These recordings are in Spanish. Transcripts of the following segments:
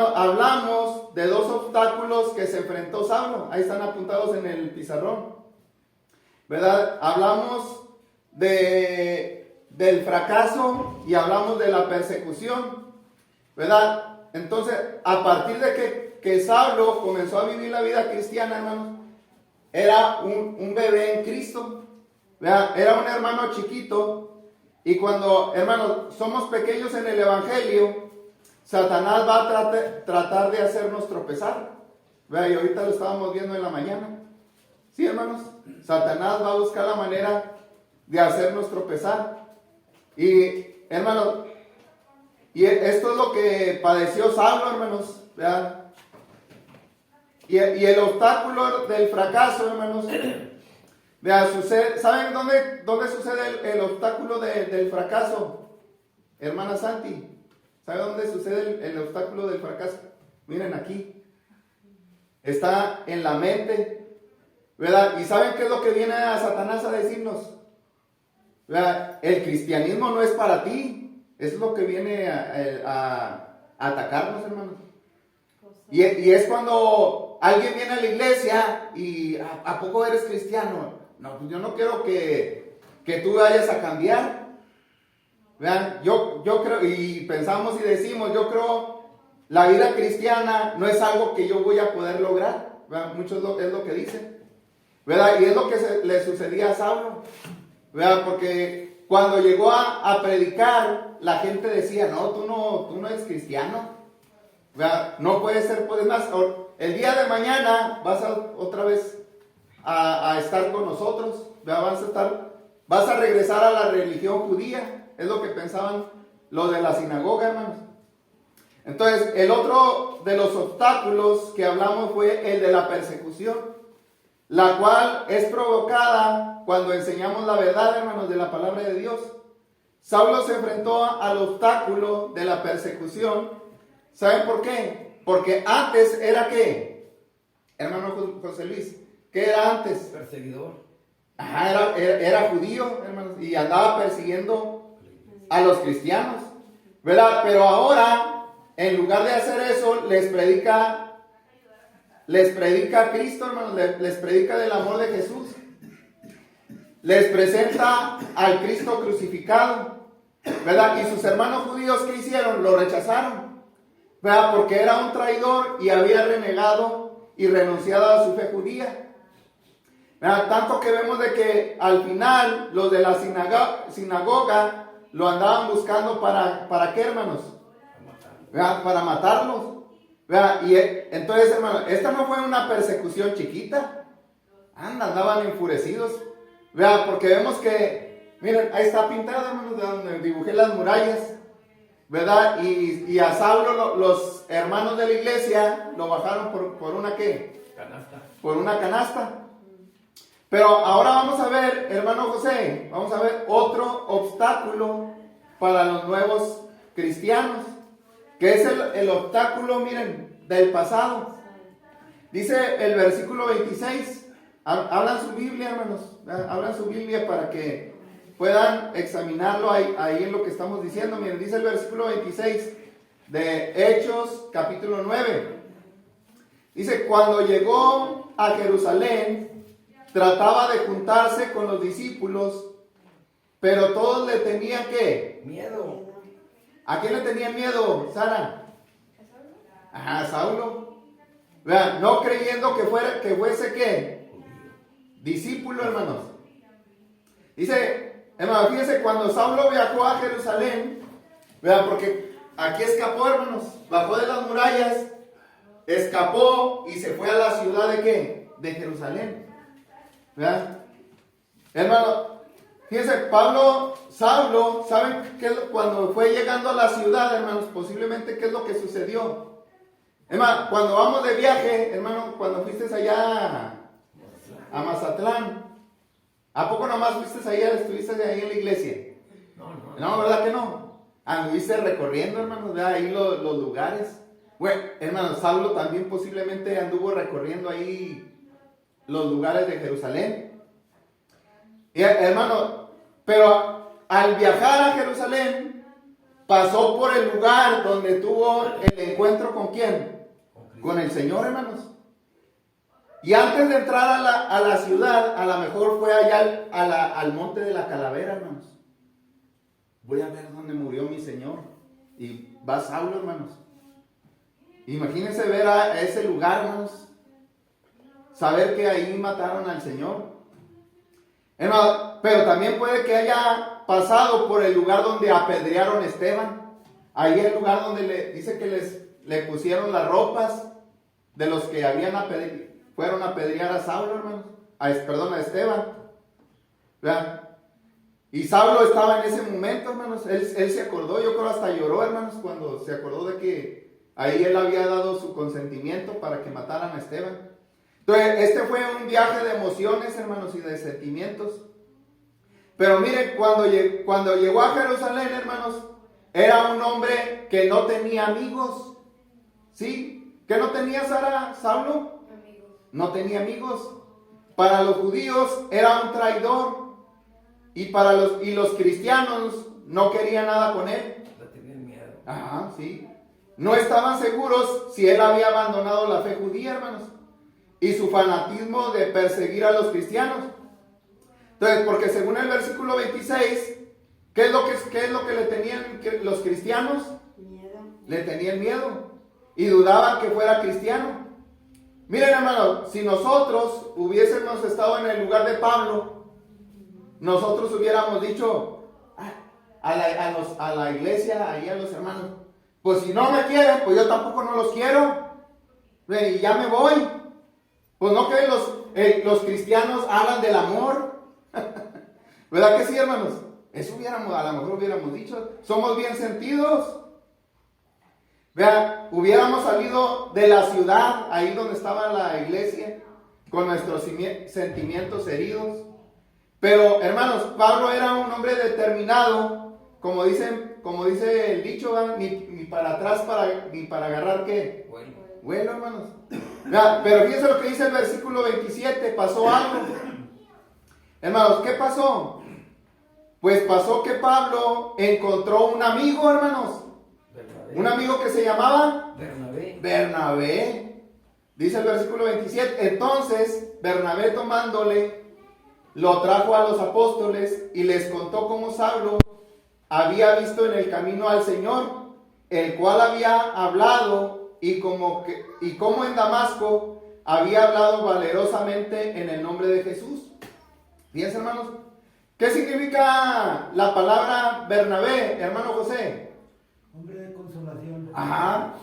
hermano, hablamos de dos obstáculos que se enfrentó Saulo. Ahí están apuntados en el pizarrón, ¿verdad? Hablamos del fracaso y hablamos de la persecución, ¿verdad? Entonces, a partir de que Saulo comenzó a vivir la vida cristiana, hermanos, era un bebé en Cristo, ¿verdad? Era un hermano chiquito. Y cuando, hermanos, somos pequeños en el Evangelio, Satanás va a tratar de hacernos tropezar. ¿Verdad? Y ahorita lo estábamos viendo en la mañana. ¿Sí, hermanos? Satanás va a buscar la manera de hacernos tropezar. Y, hermanos, y esto es lo que padeció Saulo, hermanos, ¿verdad? Y el obstáculo del fracaso, hermanos, vea, ¿saben dónde sucede el obstáculo del fracaso? Hermana Santi, ¿sabe dónde sucede el obstáculo del fracaso? Miren aquí. Está en la mente, ¿verdad? ¿Y saben qué es lo que viene a Satanás a decirnos? ¿Verdad? El cristianismo no es para ti. Eso es lo que viene a atacarnos, hermanos. Y es cuando alguien viene a la iglesia y ¿a poco eres cristiano? No, pues yo no quiero que tú vayas a cambiar. Vean, yo creo, y pensamos y decimos, yo creo, la vida cristiana no es algo que yo voy a poder lograr. Vean, mucho es lo que dicen, ¿verdad? Y es lo que le sucedía a Saulo, ¿verdad? Porque cuando llegó a predicar, la gente decía, no, tú no eres cristiano, ¿verdad? No puedes ser, pues más, el día de mañana vas otra vez a estar con nosotros, ¿verdad? Vas a regresar a la religión judía. Es lo que pensaban los de la sinagoga, hermanos. Entonces, el otro de los obstáculos que hablamos fue el de la persecución, la cual es provocada cuando enseñamos la verdad, hermanos, de la palabra de Dios. Saulo se enfrentó al obstáculo de la persecución. ¿Saben por qué? Porque antes era ¿qué? Hermano José Luis, ¿qué era antes? Perseguidor. Ajá, era judío, hermanos, y andaba persiguiendo a los cristianos, ¿verdad? Pero ahora, en lugar de hacer eso, les predica a Cristo, hermanos, les predica del amor de Jesús. Les presenta al Cristo crucificado, ¿verdad? Y sus hermanos judíos, ¿qué hicieron? Lo rechazaron, ¿verdad? Porque era un traidor y había renegado y renunciado a su fe judía. ¿Verdad? Tanto que vemos de que al final los de la sinagoga lo andaban buscando ¿para qué, hermanos? ¿Verdad? Para matarlos, ¿verdad? Y entonces, hermanos, esta no fue una persecución chiquita. Andaban enfurecidos, ¿verdad? Porque vemos que, miren, ahí está pintado, hermanos, de donde dibujé las murallas, ¿verdad? Y a Saulo los hermanos de la iglesia lo bajaron por una ¿qué? Canasta. Por una canasta. Pero ahora vamos a ver, hermano José, vamos a ver otro obstáculo para los nuevos cristianos, que es el obstáculo, miren, del pasado. Dice el versículo 26, hablan su Biblia, hermanos, hablan su Biblia para que puedan examinarlo ahí en lo que estamos diciendo. Miren, dice el versículo 26 de Hechos, capítulo 9. Dice, cuando llegó a Jerusalén, trataba de juntarse con los discípulos, pero todos le tenían ¿qué? Miedo. ¿A quién le tenían miedo, Sara? A Saulo. Vean, no creyendo que fuese ¿qué? Discípulo, hermanos. Dice, hermanos, fíjense, cuando Saulo viajó a Jerusalén, vean, porque aquí escapó, hermanos, bajó de las murallas, escapó y se fue a la ciudad de ¿qué? De Jerusalén. ¿Verdad? Hermano, fíjense, Saulo, ¿saben qué es cuando fue llegando a la ciudad, hermanos? Posiblemente, ¿qué es lo que sucedió? Hermano, cuando vamos de viaje, hermano, cuando fuiste allá a Mazatlán, ¿a poco nomás fuiste allá, estuviste ahí en la iglesia? No, ¿verdad que no? Anduviste recorriendo, hermanos, ¿verdad? Ahí los lugares. Bueno, hermano, Saulo también posiblemente anduvo recorriendo ahí los lugares de Jerusalén. Y, hermano, pero al viajar a Jerusalén, pasó por el lugar donde tuvo el encuentro con ¿quién? Con el Señor, hermanos. Y antes de entrar a la ciudad, a lo mejor fue allá al monte de la Calavera, hermanos. Voy a ver dónde murió mi Señor. Y va Saulo, hermanos. Imagínense ver a ese lugar, hermanos. Saber que ahí mataron al Señor. Hermanos, pero también puede que haya pasado por el lugar donde apedrearon a Esteban. Ahí es el lugar donde dice que le pusieron las ropas de los que fueron a apedrear a Saulo, hermanos. A Esteban. ¿Vean? Y Saulo estaba en ese momento, hermanos. Él se acordó, yo creo hasta lloró, hermanos, cuando se acordó de que ahí él había dado su consentimiento para que mataran a Esteban. Entonces, este fue un viaje de emociones, hermanos, y de sentimientos. Pero miren, cuando llegó a Jerusalén, hermanos, era un hombre que no tenía amigos. ¿Sí? ¿Qué no tenía Saulo? Amigos. No tenía amigos. Para los judíos era un traidor. Y los cristianos no querían nada con él. No tenían miedo. Ajá, sí. No estaban seguros si él había abandonado la fe judía, hermanos. Y su fanatismo de perseguir a los cristianos. Entonces, porque según el versículo 26, ¿qué es lo que le tenían los cristianos? Miedo. Le tenían miedo. Y dudaban que fuera cristiano. Miren, hermanos, si nosotros hubiésemos estado en el lugar de Pablo, nosotros hubiéramos dicho a la iglesia, ahí a los hermanos, pues si no me quieren, pues yo tampoco no los quiero. Y ya me voy. Pues no que los cristianos hablan del amor. ¿Verdad que sí, hermanos? Eso a lo mejor hubiéramos dicho. Somos bien sentidos. Vean, hubiéramos salido de la ciudad, ahí donde estaba la iglesia, con nuestros sentimientos heridos. Pero, hermanos, Pablo era un hombre determinado, como dice el dicho, ni para atrás ni para agarrar ¿qué? Bueno, hermanos. Pero fíjense lo que dice el versículo 27, pasó algo. Hermanos, ¿qué pasó? Pues pasó que Pablo encontró un amigo, hermanos. Bernabé. Un amigo que se llamaba Bernabé. Dice el versículo 27, entonces Bernabé tomándole, lo trajo a los apóstoles y les contó cómo Saulo había visto en el camino al Señor, el cual había hablado y cómo en Damasco había hablado valerosamente en el nombre de Jesús. Fíjense, hermanos, ¿qué significa la palabra Bernabé, hermano José? Hombre de consolación. Ajá,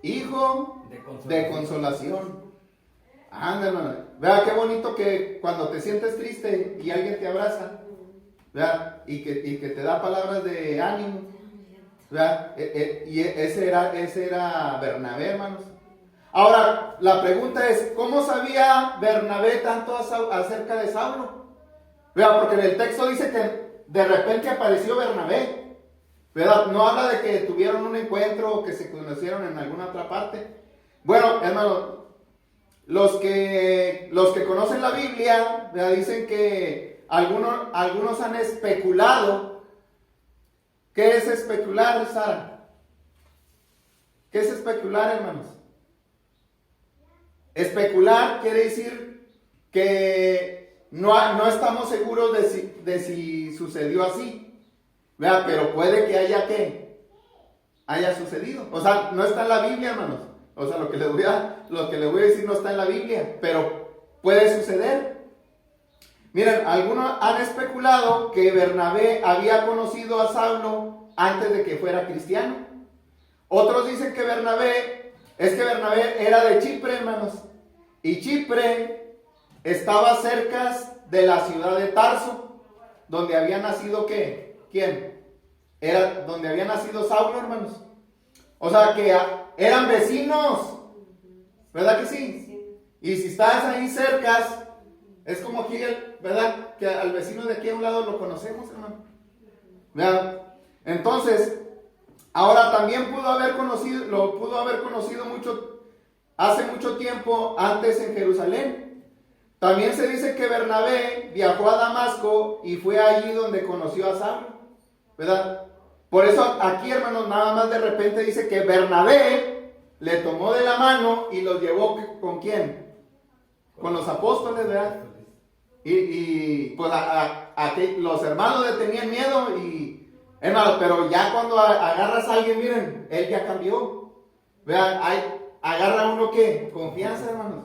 hijo de consolación. Anda, hermano. Vea qué bonito que cuando te sientes triste y alguien te abraza, vea, y que te da palabras de ánimo, vea, y ese era Bernabé, hermanos. Ahora, la pregunta es, ¿cómo sabía Bernabé tanto acerca de Saulo? Vea, porque en el texto dice que de repente apareció Bernabé, ¿verdad? No habla de que tuvieron un encuentro o que se conocieron en alguna otra parte. Bueno, hermano, los que conocen la Biblia, ¿verdad? Dicen que algunos han especulado. ¿Qué es especular, Sara? ¿Qué es especular, hermanos? Especular quiere decir que no estamos seguros de si sucedió así, ¿verdad? Pero puede que haya sucedido. O sea, no está en la Biblia, hermanos. O sea, lo que les voy a decir no está en la Biblia, pero puede suceder. Miren, algunos han especulado que Bernabé había conocido a Saulo antes de que fuera cristiano. Otros dicen que Bernabé era de Chipre, hermanos. Y Chipre estaba cerca de la ciudad de Tarso, donde había nacido ¿quién? Era donde había nacido Saulo, hermanos. O sea que eran vecinos, ¿verdad que sí? Y si estás ahí cerca, es como aquí, ¿verdad? Que al vecino de aquí a un lado lo conocemos, hermano. ¿Verdad? Entonces, ahora también lo pudo haber conocido hace mucho tiempo antes en Jerusalén. También se dice que Bernabé viajó a Damasco y fue allí donde conoció a Saulo, ¿verdad? Por eso aquí, hermanos, nada más de repente dice que Bernabé le tomó de la mano y los llevó, ¿con quién? Con los apóstoles, ¿verdad? Y pues aquí los hermanos le tenían miedo y, hermanos, pero ya cuando agarras a alguien, miren, él ya cambió. Vean, agarra uno ¿qué? Confianza, hermanos.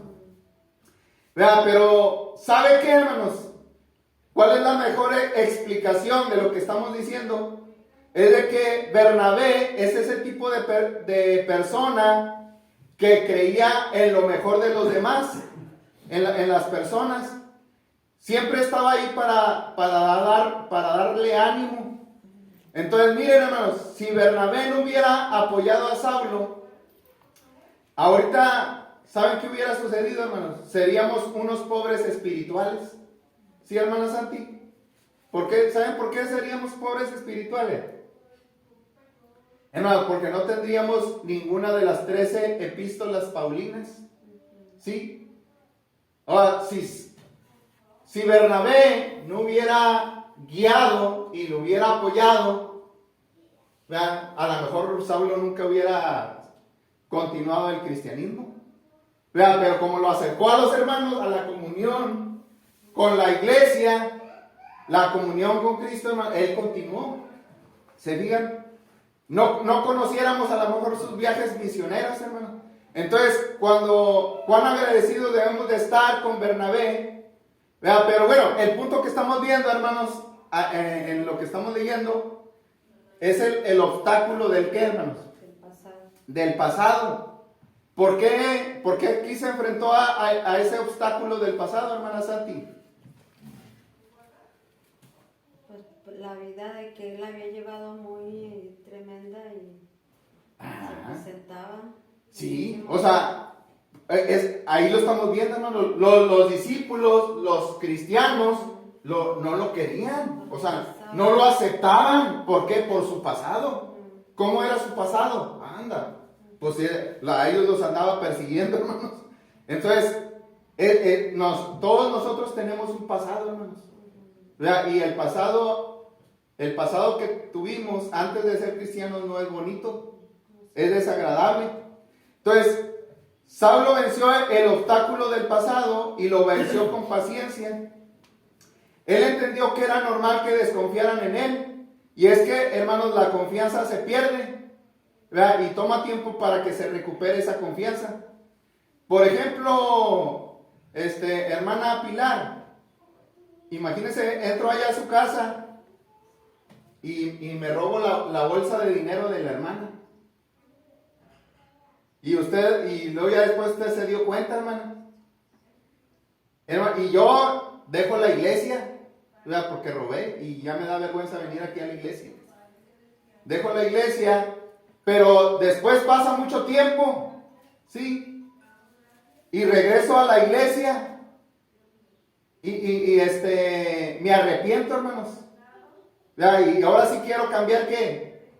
Vean, pero ¿sabe qué, hermanos? ¿Cuál es la mejor explicación de lo que estamos diciendo? Es de que Bernabé es ese tipo de persona que creía en lo mejor de los demás, en las personas. Siempre estaba ahí para darle ánimo. Entonces, miren, hermanos, si Bernabé no hubiera apoyado a Saulo, ahorita, ¿saben qué hubiera sucedido, hermanos? Seríamos unos pobres espirituales. ¿Sí, hermana Santi? ¿Saben por qué seríamos pobres espirituales? Hermanos, porque no tendríamos ninguna de las 13 epístolas paulinas. ¿Sí? Ahora, si Bernabé no hubiera guiado y lo hubiera apoyado, vean, a lo mejor Saulo nunca hubiera continuado el cristianismo. Vean, pero como lo acercó a los hermanos a la comunión con la iglesia, la comunión con Cristo, hermano, él continuó. ¿Se fijan? No conociéramos a lo mejor sus viajes misioneros, hermano. Entonces, cuán agradecidos debemos de estar con Bernabé. ¿Verdad? Pero bueno, el punto que estamos viendo, hermanos, en lo que estamos leyendo, es el obstáculo del ¿qué, hermanos? Del pasado. ¿Por qué aquí se enfrentó a ese obstáculo del pasado, hermana Santi? Pues la vida de que él había llevado muy tremenda y se presentaba. Sí, o sea, ahí lo estamos viendo, hermano. Los discípulos, los cristianos, no lo querían, o sea, no lo aceptaban. ¿Por qué? Por su pasado. ¿Cómo era su pasado? Anda, pues a ellos los andaba persiguiendo, hermanos. Entonces, todos nosotros tenemos un pasado, hermanos. Y el pasado que tuvimos antes de ser cristianos no es bonito, es desagradable. Entonces, Saulo venció el obstáculo del pasado y lo venció con paciencia. Él entendió que era normal que desconfiaran en él. Y es que, hermanos, la confianza se pierde, ¿verdad? Y toma tiempo para que se recupere esa confianza. Por ejemplo, hermana Pilar, imagínense, entro allá a su casa y me robo la bolsa de dinero de la hermana. Y luego ya después usted se dio cuenta, hermana. Y yo dejo la iglesia, ¿verdad? Porque robé y ya me da vergüenza venir aquí a la iglesia. Dejo la iglesia, pero después pasa mucho tiempo, ¿sí? Y regreso a la iglesia y me arrepiento, hermanos. ¿Verdad? Y ahora sí quiero cambiar, ¿qué?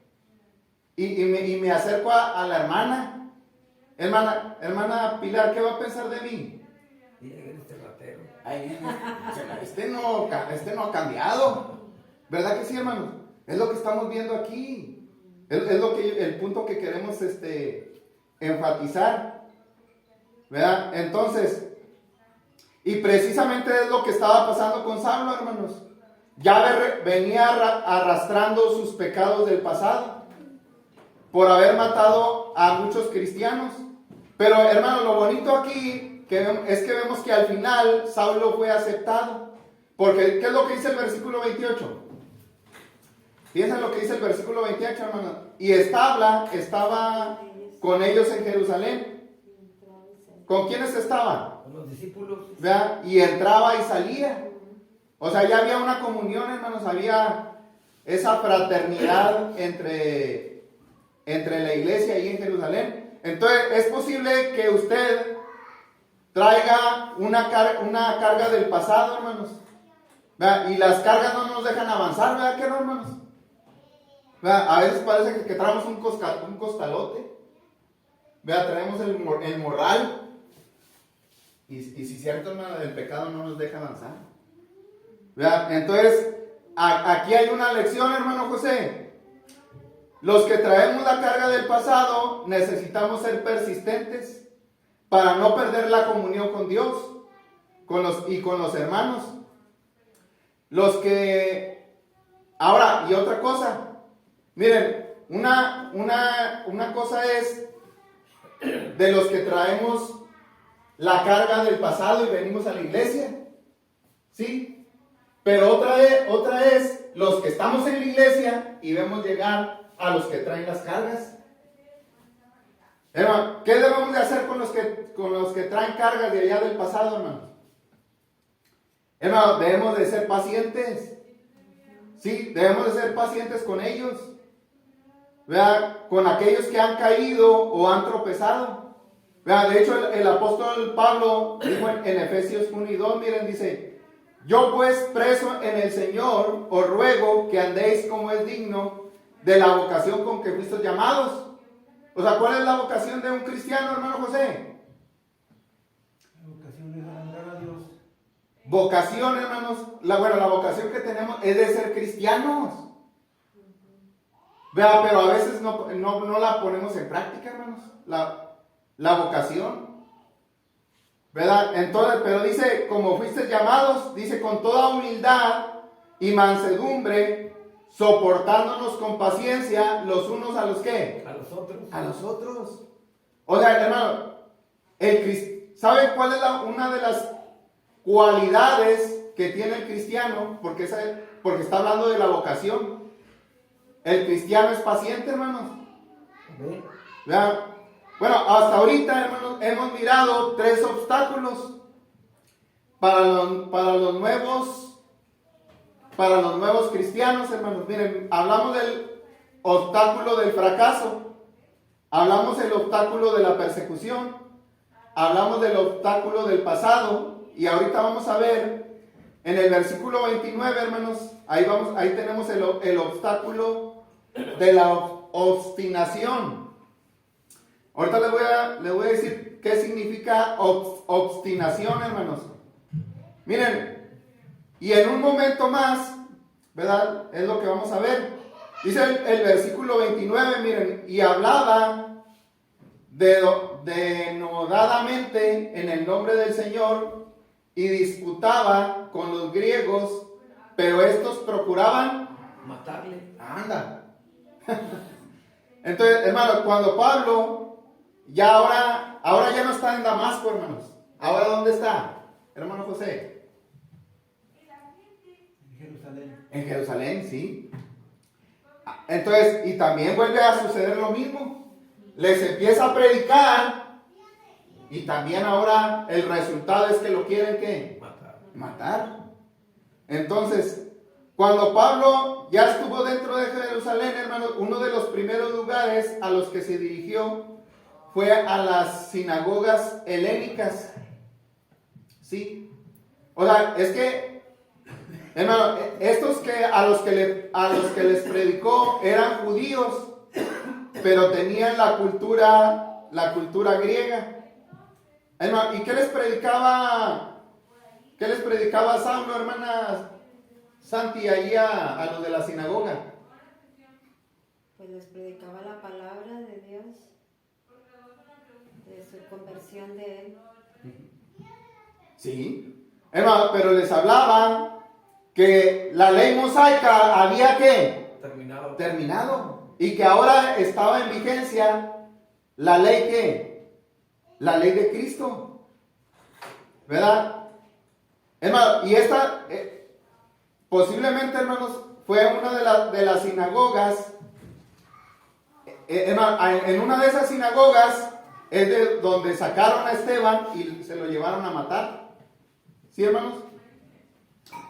Y me acerco a la hermana. Hermana Pilar, ¿qué va a pensar de mí? Este ratero. Ay, este no ha cambiado. ¿Verdad que sí, hermanos? Es lo que estamos viendo aquí. Es el punto que queremos enfatizar. ¿Verdad? Entonces, y precisamente es lo que estaba pasando con Saulo, hermanos. Ya venía arrastrando sus pecados del pasado por haber matado a muchos cristianos. Pero, hermano, lo bonito aquí es que vemos que al final Saulo fue aceptado. Porque, ¿qué es lo que dice el versículo 28? Piensa en lo que dice el versículo 28, hermano. Y estaba con ellos en Jerusalén. ¿Con quiénes estaba? Con los discípulos. ¿Verdad? Y entraba y salía. O sea, ya había una comunión, hermanos. Había esa fraternidad entre la iglesia y en Jerusalén. Entonces, es posible que usted traiga una carga del pasado, hermanos. ¿Verdad? Y las cargas no nos dejan avanzar, ¿verdad que no, hermanos? ¿Verdad? A veces parece que traemos un costalote. ¿Verdad? Traemos el morral. Y si es cierto, hermano, el pecado no nos deja avanzar. ¿Verdad? Entonces, aquí hay una lección, hermano José. los que traemos la carga del pasado necesitamos ser persistentes para no perder la comunión con Dios y con los hermanos. Los que... Ahora, y otra cosa, miren, una cosa es de los que traemos la carga del pasado y venimos a la iglesia, ¿sí? Pero otra es los que estamos en la iglesia y vemos llegar a los que traen las cargas. Hermano, ¿qué debemos de hacer con los que traen cargas de allá del pasado, hermano? Hermano, debemos de ser pacientes. Sí, debemos de ser pacientes con ellos. ¿Verdad? Con aquellos que han caído o han tropezado. ¿Verdad? De hecho, el apóstol Pablo dijo en Efesios 1 y 2, miren, dice: yo pues preso en el Señor, os ruego que andéis como es digno de la vocación con que fuisteis llamados. O sea, ¿cuál es la vocación de un cristiano, hermano José? La vocación es agradar a Dios. Vocación, hermanos, la vocación que tenemos es de ser cristianos. Vea, pero a veces no la ponemos en práctica, hermanos, la vocación. ¿Verdad? Entonces, pero dice, como fuisteis llamados, dice, con toda humildad y mansedumbre, soportándonos con paciencia los unos a los ¿qué? A los otros. A los otros. O sea, hermano, ¿sabe cuál es una de las cualidades que tiene el cristiano? Porque está hablando de la vocación. El cristiano es paciente, hermanos. ¿Verdad? Bueno, hasta ahorita, hermanos, hemos mirado 3 obstáculos para los nuevos cristianos, hermanos. Miren, hablamos del obstáculo del fracaso, hablamos del obstáculo de la persecución, hablamos del obstáculo del pasado, y ahorita vamos a ver en el versículo 29, hermanos, ahí tenemos el obstáculo de la obstinación. Ahorita les voy a decir qué significa obstinación, hermanos. Miren, y en un momento más, ¿verdad? Es lo que vamos a ver. Dice el versículo 29, miren, y hablaba denodadamente en el nombre del Señor y disputaba con los griegos, pero estos procuraban matarle. Anda. Entonces, hermano, cuando Pablo ya ahora ya no está en Damasco, hermanos. ¿Ahora dónde está, hermano José? En Jerusalén. En Jerusalén, sí. Entonces, y también vuelve a suceder lo mismo. Les empieza a predicar y también ahora el resultado es que lo quieren ¿qué? Matar. Entonces, cuando Pablo ya estuvo dentro de Jerusalén, hermanos, uno de los primeros lugares a los que se dirigió fue a las sinagogas helénicas. ¿Sí? O sea, es que, hermano, estos a los que les predicó eran judíos, pero tenían la cultura griega. Hermano, ¿y qué les predicaba Saulo, hermana Santi, ahí a los de la sinagoga? Pues les predicaba la palabra de Dios, de su conversión de él. Sí, hermano, pero les hablaba que la ley mosaica había ¿qué? Terminado. Y que ahora estaba en vigencia la ley ¿qué? La ley de Cristo. ¿Verdad? Hermano, y esta posiblemente, hermanos, fue una de las sinagogas. En una de esas sinagogas es de donde sacaron a Esteban y se lo llevaron a matar. ¿Sí, hermanos?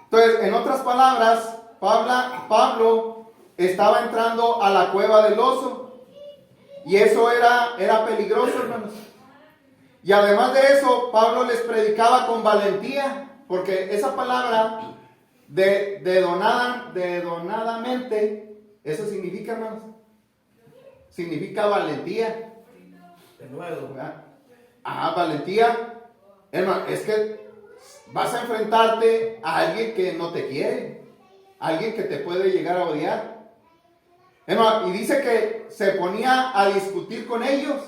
Entonces, en otras palabras, Pablo estaba entrando a la cueva del oso. Y eso era peligroso, hermanos. Y además de eso, Pablo les predicaba con valentía. Porque esa palabra donadamente, eso significa, hermanos, significa valentía. De nuevo. Valentía. Hermano, es que vas a enfrentarte a alguien que no te quiere, alguien que te puede llegar a odiar. Y dice que se ponía a discutir con ellos.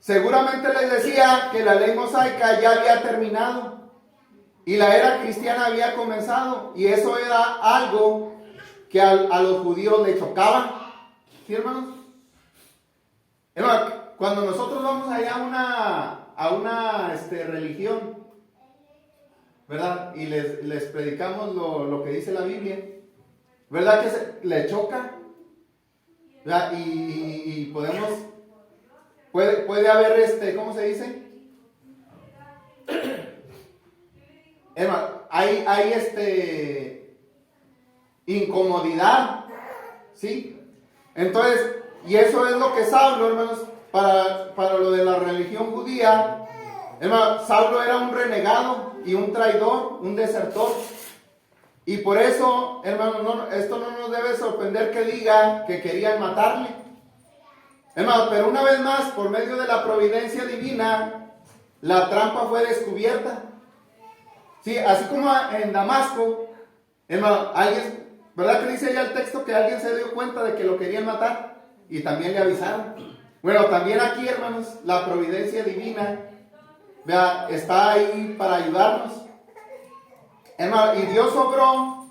Seguramente les decía que la ley mosaica ya había terminado y la era cristiana había comenzado, y eso era algo que a los judíos le chocaba. ¿Sí, hermanos? Cuando nosotros vamos allá a una religión, ¿verdad? Y les predicamos lo que dice la Biblia, ¿verdad? Que le choca, ¿verdad? Y podemos, puede haber, ¿cómo se dice? Hay incomodidad, ¿sí? Entonces, y eso es lo que Saulo, hermanos, para lo de la religión judía, hermano, Saulo era un renegado y un traidor, un desertor. Y por eso, hermano, esto no nos debe sorprender que diga que querían matarle. Hermano, pero una vez más, por medio de la providencia divina, la trampa fue descubierta. Sí, así como en Damasco, hermano, ¿verdad que dice ya el texto que alguien se dio cuenta de que lo querían matar? Y también le avisaron. Bueno, también aquí, hermanos, la providencia divina, vea, está ahí para ayudarnos. Hermano, y Dios obró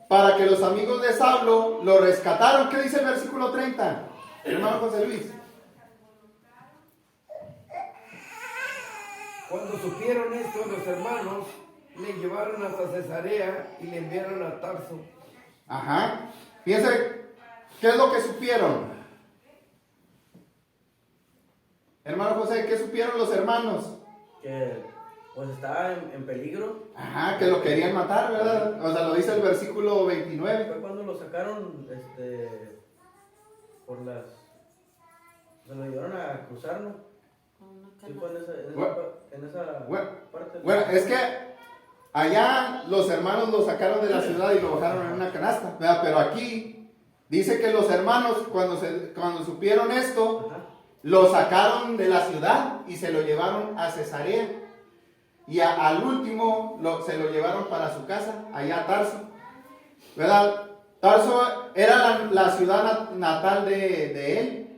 para que los amigos de Saulo lo rescataron. ¿Qué dice el versículo 30? Hermano José Luis. Cuando supieron esto, los hermanos le llevaron hasta Cesarea y le enviaron a Tarso. Ajá. Fíjense, ¿qué es lo que supieron? Hermano José, ¿qué supieron los hermanos? Que pues estaba en peligro. Ajá, que lo querían matar, ¿verdad? O sea, lo dice el versículo 29. Fue cuando lo sacaron, por las... Se lo llevaron a cruzar, ¿no? Con una Sí, fue en esa parte. Bueno, es que allá los hermanos lo sacaron de la ciudad y lo bajaron en una canasta, ¿verdad? Pero aquí dice que los hermanos, cuando supieron esto, Ajá. lo sacaron de la ciudad y se lo llevaron a Cesarea. Y al último se lo llevaron para su casa, allá a Tarso. ¿Verdad? Tarso era la ciudad natal de él.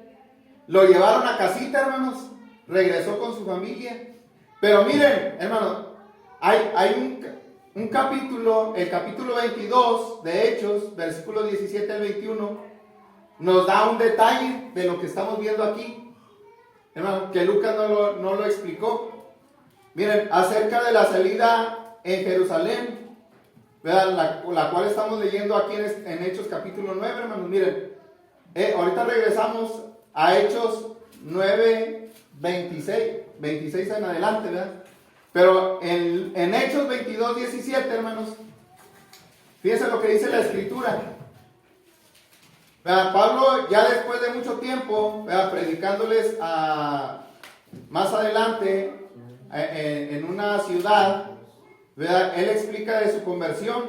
Lo llevaron a casita, hermanos. Regresó con su familia. Pero miren, hermanos, hay un capítulo, el capítulo 22 de Hechos, versículos 17 al 21, nos da un detalle de lo que estamos viendo aquí. Hermano, que Lucas no lo explicó. Miren, acerca de la salida en Jerusalén, ¿verdad? La cual estamos leyendo aquí en Hechos capítulo 9, hermanos. Miren, ahorita regresamos a Hechos 9, 26 en adelante, ¿verdad? Pero en Hechos 22, 17, hermanos, fíjense lo que dice la Escritura. ¿Verdad? Pablo, ya después de mucho tiempo, ¿verdad?, predicándoles más adelante en una ciudad, ¿verdad?, él explica de su conversión,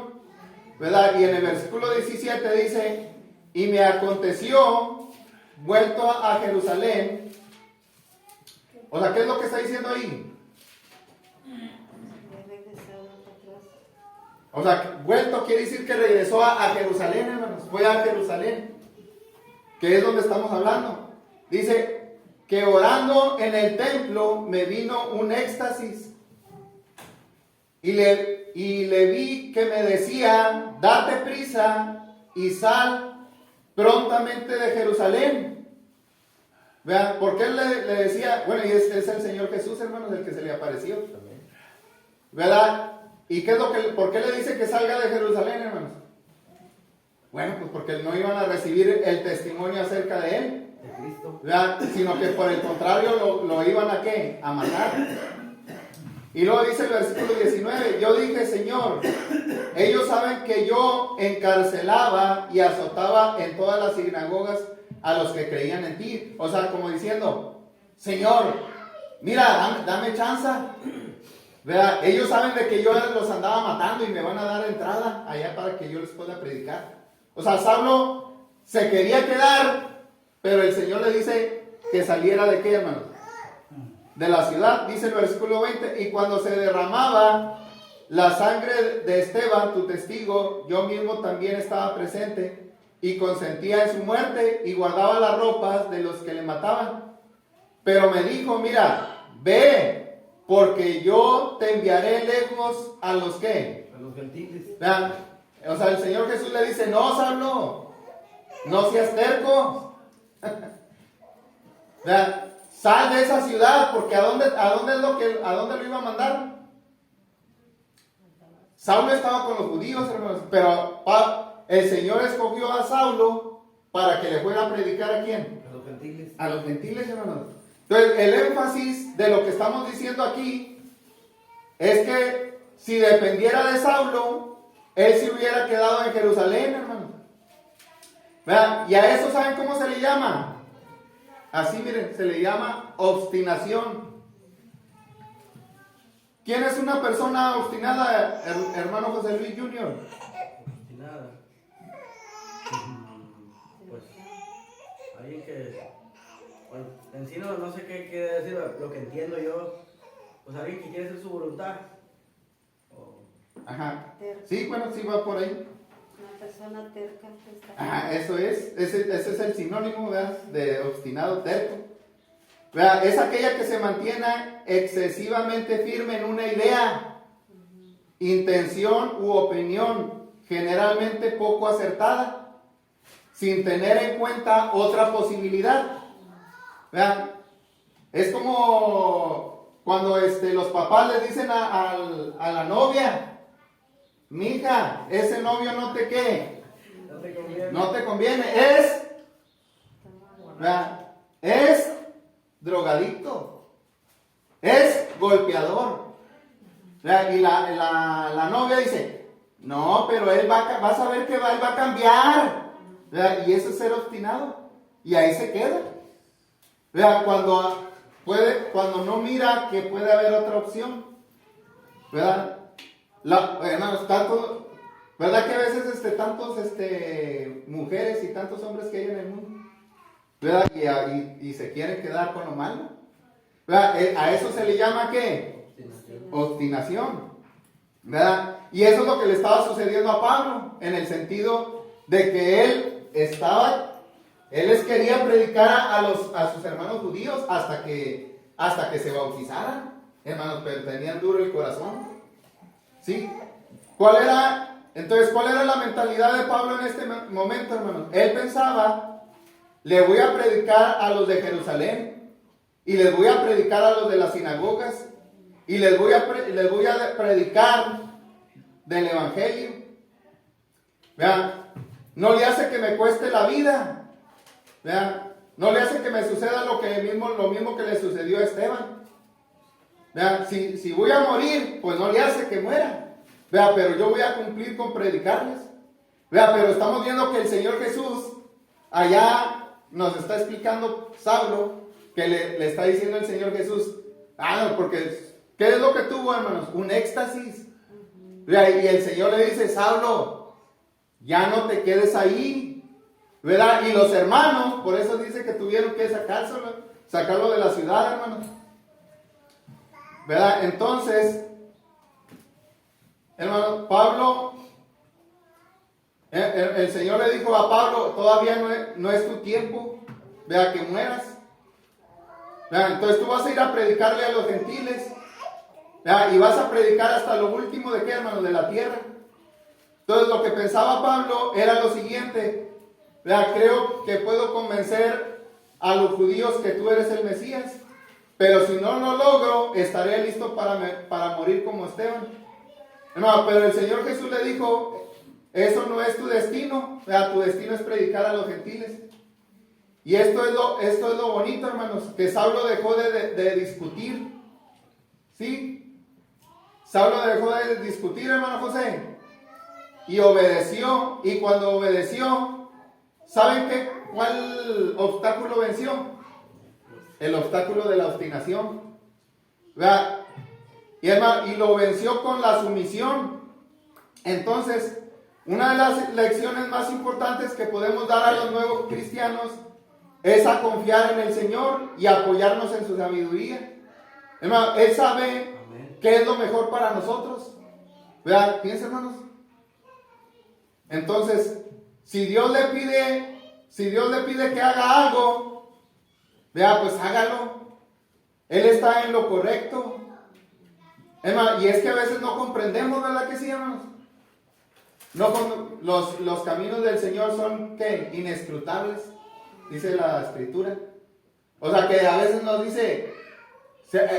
¿verdad? Y en el versículo 17 dice: y me aconteció, vuelto a Jerusalén. O sea, ¿qué es lo que está diciendo ahí? O sea, vuelto quiere decir que regresó a Jerusalén, hermanos. Fue a Jerusalén, que es donde estamos hablando. Dice que orando en el templo me vino un éxtasis. Y le vi que me decía: date prisa y sal prontamente de Jerusalén. Vean, porque él le decía, bueno, y es el Señor Jesús, hermanos, el que se le apareció. ¿Verdad? ¿Y por qué le dice que salga de Jerusalén, hermanos? Bueno, pues porque no iban a recibir el testimonio acerca de él, De Cristo. ¿verdad? Sino que por el contrario lo iban a ¿qué? A matar. Y luego dice el versículo 19: yo dije: Señor, ellos saben que yo encarcelaba y azotaba en todas las sinagogas a los que creían en ti. O sea, como diciendo: Señor, mira, dame chance. ¿Verdad? Ellos saben de que yo los andaba matando y me van a dar entrada allá para que yo les pueda predicar. O sea, Saulo se quería quedar, pero el Señor le dice que saliera de qué, hermanos, de la ciudad. Dice el versículo 20: y cuando se derramaba la sangre de Esteban, tu testigo, yo mismo también estaba presente, y consentía en su muerte y guardaba las ropas de los que le mataban. Pero me dijo, mira, ve, porque yo te enviaré lejos a los que. A los gentiles. Vean, o sea, el Señor Jesús le dice, no, Saulo, no seas terco. Vean, sal de esa ciudad, porque ¿a dónde lo iba a mandar? Saulo estaba con los judíos, hermanos, pero el Señor escogió a Saulo para que le fuera a predicar ¿a quién? A los gentiles. A los gentiles, hermanos. Entonces, el énfasis de lo que estamos diciendo aquí es que si dependiera de Saulo, él se hubiera quedado en Jerusalén, hermanos. Vean, y a eso, ¿saben cómo se le llama? Así, miren, se le llama obstinación. ¿Quién es una persona obstinada, hermano José Luis Jr.? Obstinada. Pues, alguien que, bueno, en sí no sé qué quiere decir, lo que entiendo yo, pues alguien que quiere hacer su voluntad. Ajá. Terco. Sí, bueno, sí va por ahí. Una persona terca que está. Ajá, eso es. Ese es el sinónimo, ¿verdad? De obstinado, terco. ¿Verdad? Es aquella que se mantiene excesivamente firme en una idea, intención u opinión, generalmente poco acertada, sin tener en cuenta otra posibilidad. ¿Verdad? Es como cuando los papás le dicen a la novia, mija, ese novio no te qué, No te conviene. no te conviene, ¿verdad? Es drogadicto, es golpeador, ¿verdad? Y la novia dice, no, pero él vas a ver que él va a cambiar, ¿verdad? Y eso es ser obstinado, y ahí se queda, ¿verdad? Cuando no mira que puede haber otra opción, ¿verdad? Hermanos, ¿verdad que a veces tantos mujeres y tantos hombres que hay en el mundo, ¿verdad? Y se quieren quedar con lo malo, ¿verdad? A eso se le llama ¿qué? Obstinación, ¿verdad? Y eso es lo que le estaba sucediendo a Pablo, en el sentido de que él les quería predicar a sus hermanos judíos hasta que se bautizaran, hermanos, pero tenían duro el corazón. ¿Sí? ¿Cuál era la mentalidad de Pablo en este momento, hermanos? Él pensaba, le voy a predicar a los de Jerusalén, y les voy a predicar a los de las sinagogas, y les voy a predicar del evangelio. Vean, no le hace que me cueste la vida. Vean, no le hace que me suceda lo mismo que le sucedió a Esteban. Vean, si voy a morir, pues no le hace que muera. Vean, pero yo voy a cumplir con predicarles. Vean, pero estamos viendo que el Señor Jesús, allá nos está explicando Saulo, que le está diciendo el Señor Jesús, porque, ¿qué es lo que tuvo, hermanos? Un éxtasis. Vean, y el Señor le dice, Saulo, ya no te quedes ahí. ¿Verdad? Y los hermanos, por eso dice que tuvieron que sacarlo de la ciudad, hermanos. ¿Verdad? Entonces, hermano, Pablo, el Señor le dijo a Pablo, todavía no es tu tiempo, vea que mueras. ¿Verdad? Entonces tú vas a ir a predicarle a los gentiles, ¿verdad? Y vas a predicar hasta lo último de qué, hermano, de la tierra. Entonces lo que pensaba Pablo era lo siguiente, ¿verdad? Creo que puedo convencer a los judíos que tú eres el Mesías. Pero si no lo logro, estaré listo para morir como Esteban. No, pero el Señor Jesús le dijo, eso no es tu destino, ¿verdad? Tu destino es predicar a los gentiles. Y esto es lo bonito, hermanos, que Saulo dejó de discutir. ¿Sí? Saulo dejó de discutir, hermano José, y obedeció. Y cuando obedeció, ¿saben cuál obstáculo venció? El obstáculo de la obstinación. ¿Verdad? Y lo venció con la sumisión. Entonces, una de las lecciones más importantes que podemos dar a los nuevos cristianos es a confiar en el Señor y apoyarnos en su sabiduría. Hermano, Él sabe qué es lo mejor para nosotros. ¿Verdad? Piensa, hermanos. Entonces, Si Dios le pide que haga algo, vea, pues hágalo. Él está en lo correcto. Hermano, y es que a veces no comprendemos, ¿verdad que sí, hermanos? Los caminos del Señor son, ¿qué? Inescrutables, dice la Escritura. O sea que a veces nos dice,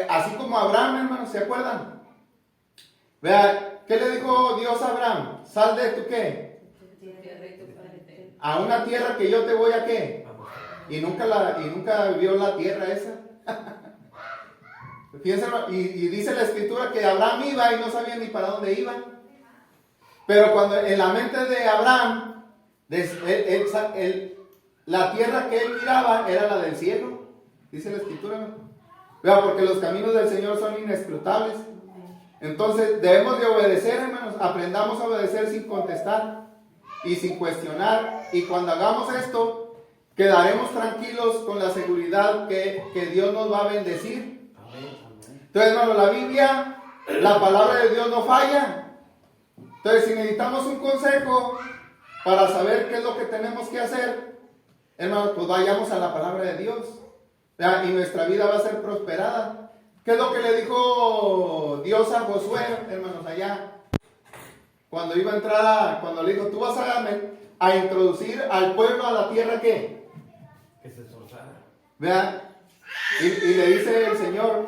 así como Abraham, hermanos, ¿se acuerdan? Vea, ¿qué le dijo Dios a Abraham? Sal de tu ¿qué? A una tierra que yo te voy a ¿qué? Y nunca vio la tierra esa. Fíjense, y dice la Escritura que Abraham iba y no sabía ni para dónde iba. Pero cuando en la mente de Abraham, la tierra que él miraba era la del cielo, dice la Escritura, ¿no? Vea, porque los caminos del Señor son inescrutables. Entonces debemos de obedecer, hermanos. Aprendamos a obedecer sin contestar y sin cuestionar. Y cuando hagamos esto, quedaremos tranquilos con la seguridad que Dios nos va a bendecir. Entonces, hermanos, la Biblia, la palabra de Dios no falla. Entonces, si necesitamos un consejo para saber qué es lo que tenemos que hacer, hermanos, pues vayamos a la palabra de Dios. ¿Verdad? Y nuestra vida va a ser prosperada. ¿Qué es lo que le dijo Dios a Josué, hermanos, allá? Cuando iba a entrar, cuando le dijo, tú vas a introducir al pueblo a la tierra, ¿qué? Que se esforzara. ¿Verdad? Y le dice el Señor,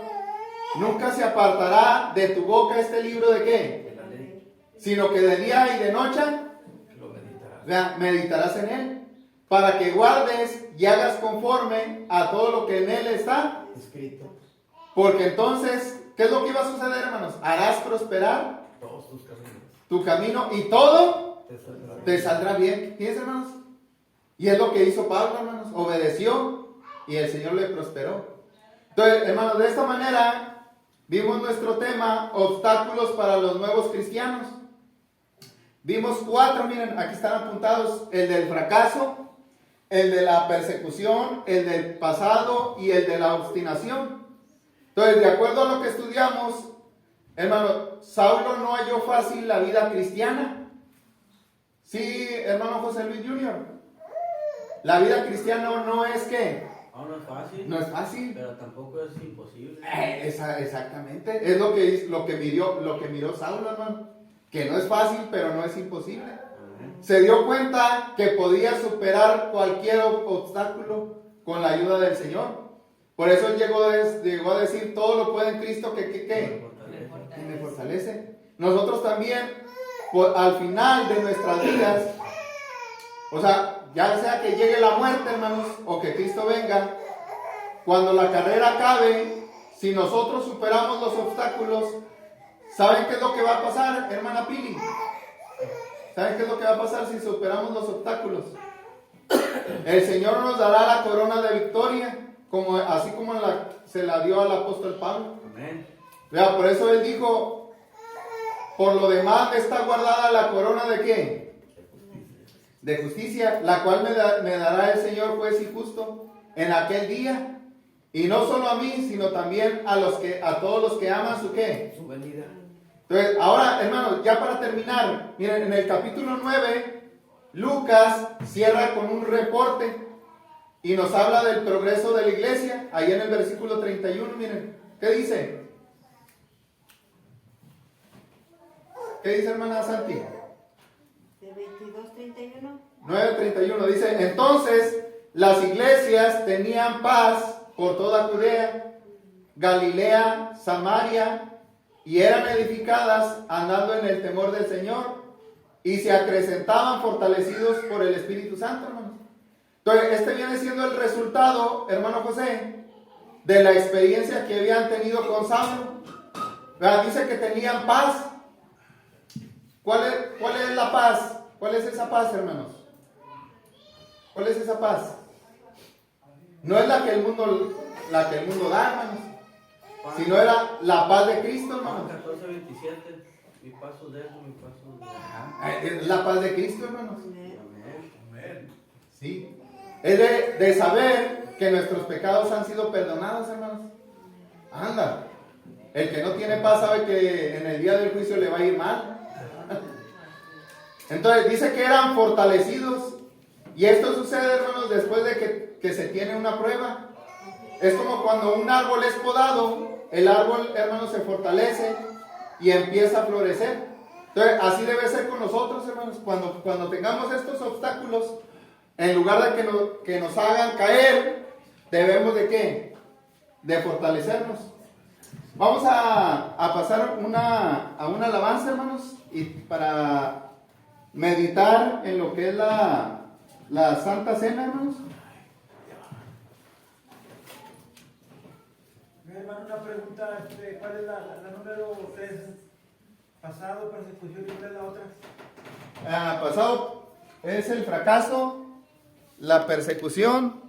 nunca se apartará de tu boca este libro de ¿qué? De la ley. Sino que de día y de noche, Lo meditarás. ¿verdad? Meditarás en él, para que guardes y hagas conforme a todo lo que en él está. Escrito. Porque entonces, ¿qué es lo que iba a suceder, hermanos? Harás prosperar Todos tus caminos. tu camino y todo Te saldrá bien. te saldrá bien. ¿Tienes, hermanos? Y es lo que hizo Pablo, hermanos. Obedeció y el Señor le prosperó. Entonces, hermanos, de esta manera vimos nuestro tema, obstáculos para los nuevos cristianos. Vimos 4, miren, aquí están apuntados: el del fracaso, el de la persecución, el del pasado y el de la obstinación. Entonces, de acuerdo a lo que estudiamos, hermano, Saulo no halló fácil la vida cristiana. Sí, hermano José Luis Jr. La vida cristiana no es que No es fácil. no es fácil. Pero tampoco es imposible. Exactamente. Es lo que miró Saulo, hermano. Que no es fácil, pero no es imposible. Amén. Se dio cuenta que podía superar cualquier obstáculo con la ayuda del Señor. Por eso él llegó a decir, todo lo puede en Cristo que me fortalece. Nosotros también, al final de nuestras vidas, o sea, ya sea que llegue la muerte, hermanos, o que Cristo venga, cuando la carrera acabe, si nosotros superamos los obstáculos, ¿saben qué es lo que va a pasar, hermana Pili? ¿Saben qué es lo que va a pasar si superamos los obstáculos? El Señor nos dará la corona de victoria, así como se la dio al apóstol Pablo. Amén. Vea, por eso él dijo, por lo demás está guardada la corona de ¿qué? De justicia, la cual me dará el Señor juez y justo en aquel día. Y no solo a mí, sino también a todos los que aman su ¿qué? Su venida. Entonces, ahora, hermanos, ya para terminar, miren, en el capítulo 9, Lucas cierra con un reporte y nos habla del progreso de la iglesia. Ahí en el versículo 31, miren, ¿qué dice? ¿Qué dice, hermana Santi? De 22:31. 9:31 dice, entonces las iglesias tenían paz por toda Judea, Galilea, Samaria, y eran edificadas andando en el temor del Señor, y se acrecentaban fortalecidos por el Espíritu Santo, hermanos. Entonces, este viene siendo el resultado, hermano José, de la experiencia que habían tenido con Saulo. Dice que tenían paz. ¿Cuál es la paz? ¿Cuál es esa paz, hermanos? ¿Cuál es esa paz? No es la que el mundo da, hermanos, sino era la paz de Cristo, hermanos. Juan 14:27. Mi paso de eso, mi paso de... Es la paz de Cristo, hermanos. Amén. Amén. Sí. Es de saber que nuestros pecados han sido perdonados, hermanos. Anda. El que no tiene paz sabe que en el día del juicio le va a ir mal. Entonces dice que eran fortalecidos. Y esto sucede, hermanos, después de que se tiene una prueba. Es como cuando un árbol es podado, el árbol, hermanos, se fortalece y empieza a florecer. Entonces, así debe ser con nosotros, hermanos. Cuando tengamos estos obstáculos, en lugar de que nos hagan caer, debemos de ¿qué? De fortalecernos. Vamos a pasar a una alabanza, hermanos, y para meditar en lo que es la Santa Cena, hermanos. Mi hermano, una pregunta, ¿cuál es la número 3? Pasado, persecución, y cuál es la otra. Pasado es el fracaso, la persecución